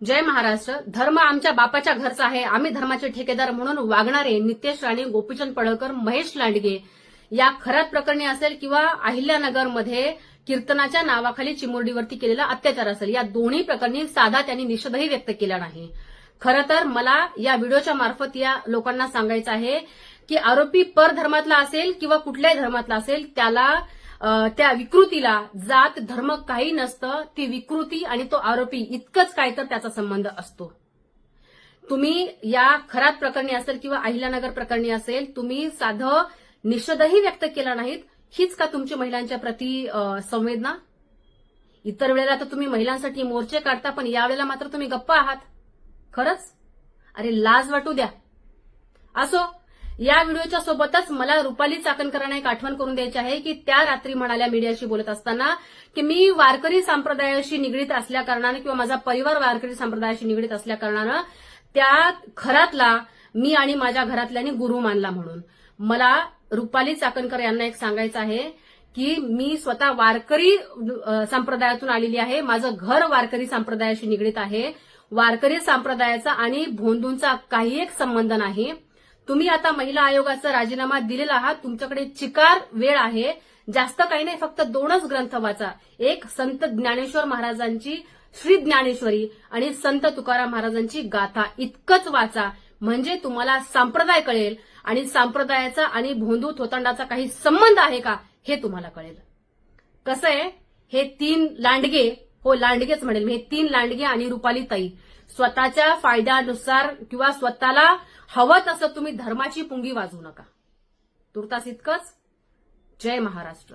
जय महाराष्ट्र. धर्म आमच्या बापाच्या घरचा आहे, आम्ही धर्माचे ठेकेदार म्हणून वागणारे नितेश राणे, गोपीचंद पडळकर, महेश लांडगे या खरात प्रकरणी असेल किंवा अहिल्यानगरमध्ये कीर्तनाच्या नावाखाली चिमुरडीवरती केलेला अत्याचार असेल, या दोन्ही प्रकरणी साधा त्यांनी निषेधही व्यक्त केला नाही. खरं तर मला या व्हिडिओच्या मार्फत या लोकांना सांगायचं आहे की आरोपी परधर्मातला असेल किंवा कुठल्याही धर्मातला असेल, त्याला त्या विकृतीला जात धर्म काही नसतं. ती विकृती आणि तो आरोपी इतकंच काय तर त्याचा संबंध असतो. तुम्ही या खरात प्रकरणी असेल किंवा अहिल्यानगर प्रकरणी असेल, तुम्ही साधं निषेधही व्यक्त केला नाहीत. हीच का तुमची महिलांच्या प्रती संवेदना? इतर वेळेला तर तुम्ही महिलांसाठी मोर्चे काढता, पण यावेळेला मात्र तुम्ही गप्प आहात. खरंच अरे लाज वाटू द्या. असो, या व्हिडिओच्या सोबतच मला रुपाली चाकणकरांना एक आठवण करून द्यायची आहे की त्या रात्री म्हणाल्या मीडियाशी बोलत असताना की मी वारकरी संप्रदायाशी निगडीत असल्या कारणाने किंवा माझा परिवार वारकरी संप्रदायाशी निगडीत असल्या कारणानं त्या खरातला मी आणि माझ्या घरातल्यांनी गुरु मानला. म्हणून मला रुपाली चाकणकर यांना एक सांगायचं आहे की मी स्वतः वारकरी संप्रदायातून आलेली आहे. माझं घर वारकरी संप्रदायाशी निगडीत आहे. वारकरी संप्रदायाचा आणि भोंदूंचा काही एक संबंध नाही. तुम्ही आता महिला आयोगाचा राजीनामा दिलेला आहात. तुमच्याकडे चिकार वेळ आहे. जास्त काही नाही, फक्त 2च ग्रंथ वाचा. एक संत ज्ञानेश्वर महाराजांची श्री ज्ञानेश्वरी आणि संत तुकाराम महाराजांची गाथा, इतकंच वाचा. म्हणजे तुम्हाला संप्रदाय कळेल आणि संप्रदायाचा आणि भोंदू थोतांडाचा काही संबंध आहे का हे तुम्हाला कळेल. कसं आहे, हे 3 लांडगे, हो लांडगेच म्हणेल मी, हे 3 लांडगे आणि रुपाली ताई स्वतःच्या फायद्यानुसार किंवा स्वतःला हवं तसं तुम्ही धर्माची पुंगी वाजवू नका. तुर्तास इतकंच. जय महाराष्ट्र.